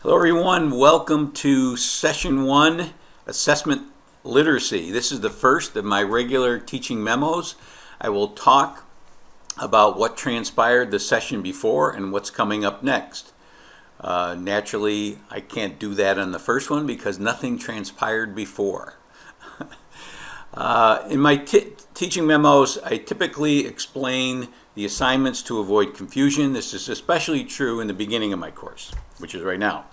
Hello everyone, welcome to Session 1, Assessment Literacy. This is the first of my regular teaching memos. I will talk about what transpired the session before and what's coming up next. Naturally, I can't do that on the first one because nothing transpired before. In my teaching memos, I typically explain the assignments to avoid confusion. This is especially true in the beginning of my course, which is right now.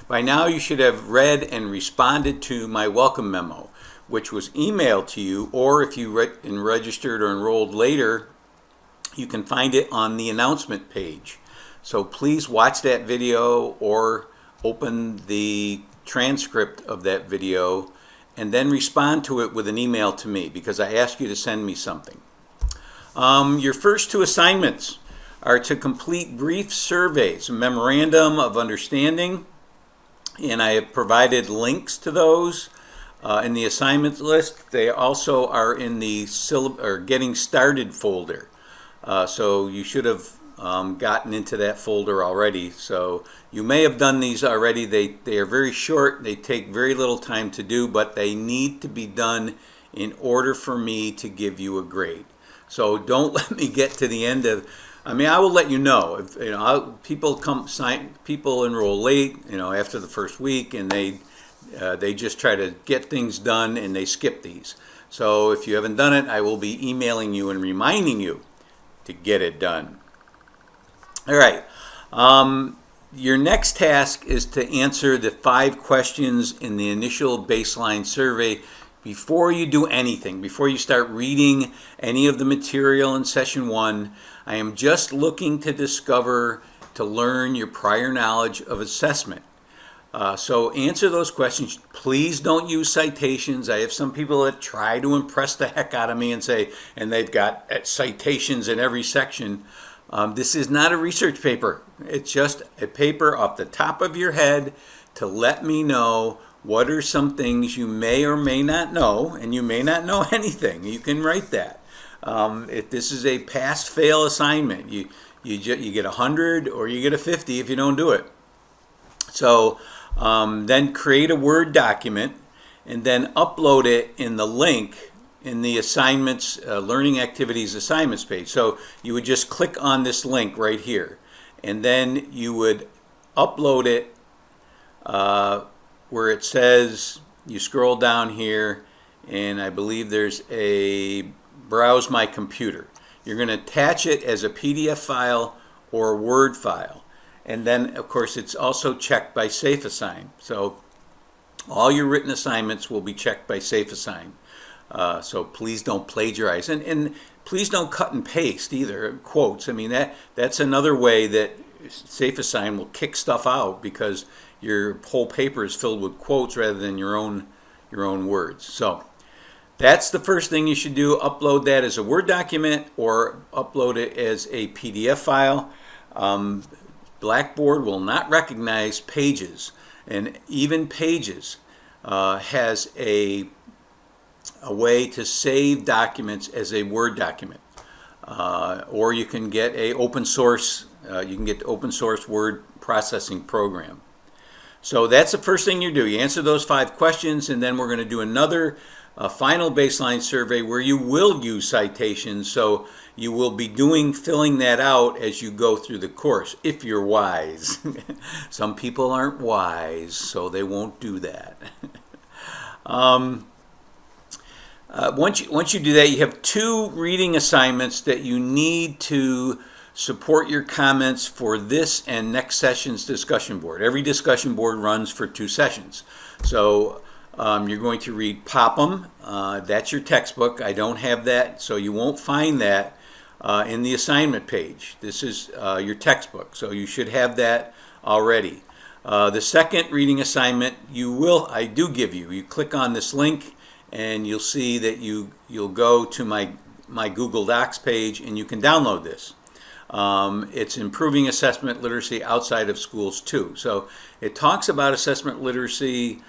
By now, you should have read and responded to my welcome memo, which was emailed to you, or if you registered or enrolled later, you can find it on the announcement page. So please watch that video or open the transcript of that video and then respond to it with an email to me because I ask you to send me something. Your first two assignments are to complete brief surveys, a memorandum of understanding, and I have provided links to those in the assignments list. They also are in the Getting Started folder. So you should have gotten into that folder already. So you may have done these already. They are very short. They take very little time to do, but they need to be done in order for me to give you a grade. So don't let me get to the end of. I will let you know if people enroll late, after the first week, and they just try to get things done and they skip these. So if you haven't done it, I will be emailing you and reminding you to get it done. All right. Your next task is to answer the 5 questions in the initial baseline survey before you do anything, before you start reading any of the material in Session 1. I am just looking to learn your prior knowledge of assessment. So answer those questions. Please don't use citations. I have some people that try to impress the heck out of me and they've got citations in every section. This is not a research paper. It's just a paper off the top of your head to let me know what are some things you may or may not know, and you may not know anything. You can write that. If this is a pass-fail assignment, you get 100 or you get a 50 if you don't do it. So then create a Word document and then upload it in the link in the assignments, learning activities assignments page. So you would just click on this link right here, and then you would upload it where it says, you scroll down here, and I believe there's a browse my computer. You're going to attach it as a PDF file or a Word file. And then, of course, it's also checked by SafeAssign. So all your written assignments will be checked by SafeAssign. So please don't plagiarize. And please don't cut and paste either, quotes. That's another way that SafeAssign will kick stuff out because your whole paper is filled with quotes rather than your own words. So that's the first thing you should do. Upload that as a Word document or upload it as a PDF file. Blackboard will not recognize pages, and even Pages has a way to save documents as a Word document, or you can get a open source word processing program. So that's the first thing you do. You answer those 5 questions, and then we're going to do another final baseline survey where you will use citations. So you will be filling that out as you go through the course, if you're wise. Some people aren't wise, so they won't do that. Once you do that, you have 2 reading assignments that you need to support your comments for this and next session's discussion board. Every discussion board runs for 2 sessions. So you're going to read Popham. That's your textbook. I don't have that, so you won't find that in the assignment page. This is your textbook, so you should have that already. The second reading assignment I do give you. You click on this link and you'll see that you'll go to my Google Docs page and you can download this. It's Improving Assessment Literacy Outside of Schools too. So it talks about assessment literacy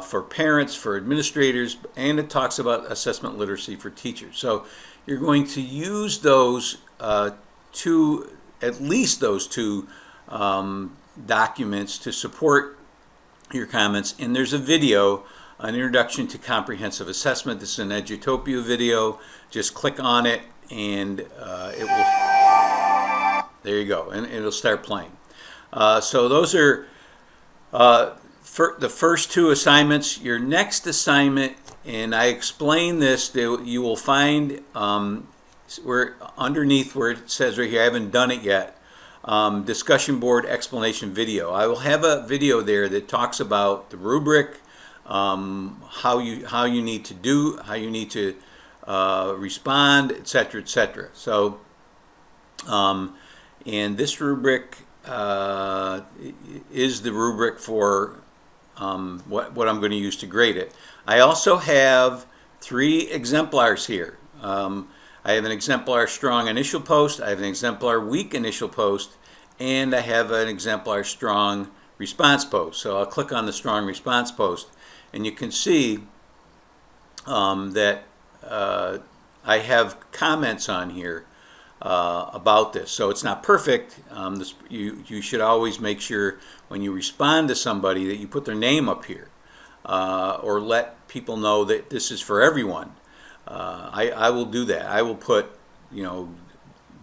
for parents, for administrators, and it talks about assessment literacy for teachers. So you're going to use those at least those two documents to support your comments. And there's a video, an introduction to comprehensive assessment. This is an Edutopia video. Just click on it and it will, there you go, and it'll start playing. So those are the first two assignments. Your next assignment, and I explain this, you will find where underneath where it says right here, I haven't done it yet, discussion board explanation video. I will have a video there that talks about the rubric, how you need to respond, etc., etc. So, and this rubric is the rubric for what I'm going to use to grade it. I also have 3 exemplars here. I have an exemplar strong initial post, I have an exemplar weak initial post, and I have an exemplar strong response post. So I'll click on the strong response post, and you can see that I have comments on here about this. So it's not perfect. You should always make sure when you respond to somebody that you put their name up here, or let people know that this is for everyone. I will do that. I will put,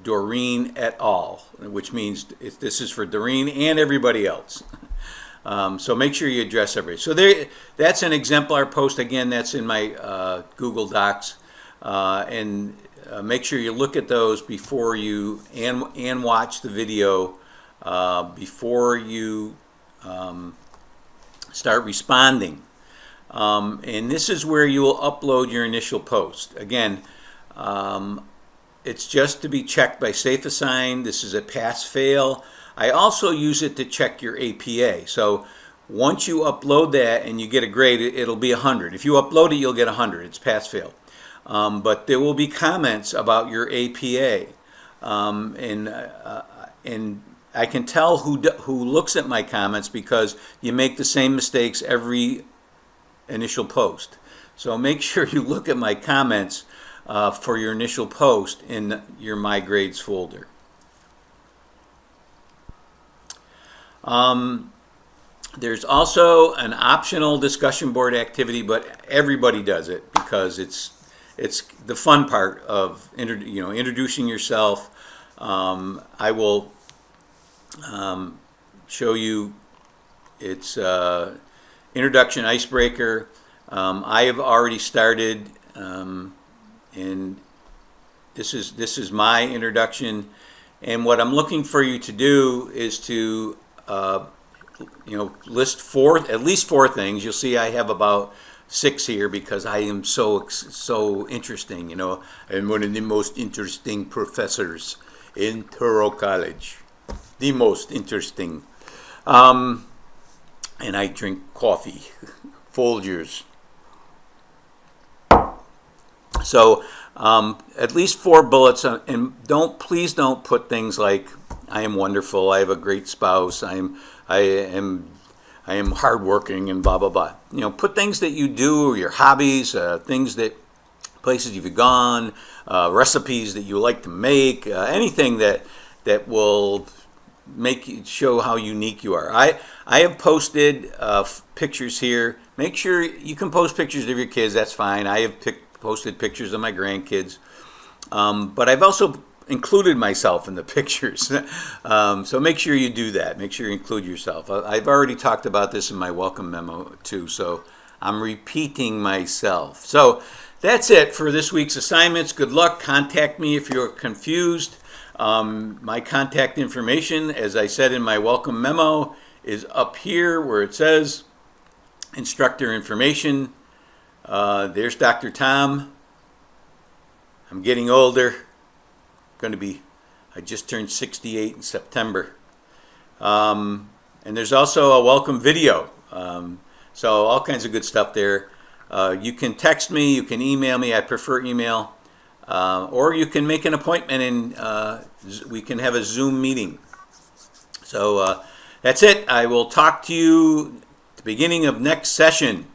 Doreen et al., which means this is for Doreen and everybody else. So make sure you address everybody. So that's an exemplar post. Again, that's in my Google Docs. And make sure you look at those before you, and watch the video before you start responding. And this is where you will upload your initial post. Again, it's just to be checked by SafeAssign. This is a pass-fail. I also use it to check your APA. So once you upload that and you get a grade, it'll be 100. If you upload it, you'll get 100. It's pass-fail. But there will be comments about your APA. And I can tell who looks at my comments because you make the same mistakes every initial post. So make sure you look at my comments for your initial post in your My Grades folder. There's also an optional discussion board activity, but everybody does it because it's the fun part of introducing yourself. I will show you its introduction icebreaker. I have already started, and this is my introduction. And what I'm looking for you to do is to list at least four things. You'll see I have about 6 here because I am so interesting. I'm one of the most interesting professors in Toro College, the most interesting. And I drink coffee, Folgers. So at least 4 bullets, and please don't put things like I am wonderful, I have a great spouse, I am hardworking, and blah blah blah. Put things that you do, your hobbies, places you've gone, recipes that you like to make, anything that will show how unique you are. I have posted pictures here. Make sure you can post pictures of your kids. That's fine. I have posted pictures of my grandkids, but I've also included myself in the pictures. So make sure you do that. Make sure you include yourself. I've already talked about this in my welcome memo too, so I'm repeating myself. So that's it for this week's assignments. Good luck. Contact me if you're confused. My contact information, as I said in my welcome memo, is up here where it says instructor information. There's Dr. Tom. I'm getting older. I just turned 68 in September. And there's also a welcome video. So all kinds of good stuff there. You can text me, you can email me. I prefer email. Or you can make an appointment and we can have a Zoom meeting. So that's it. I will talk to you at the beginning of next session.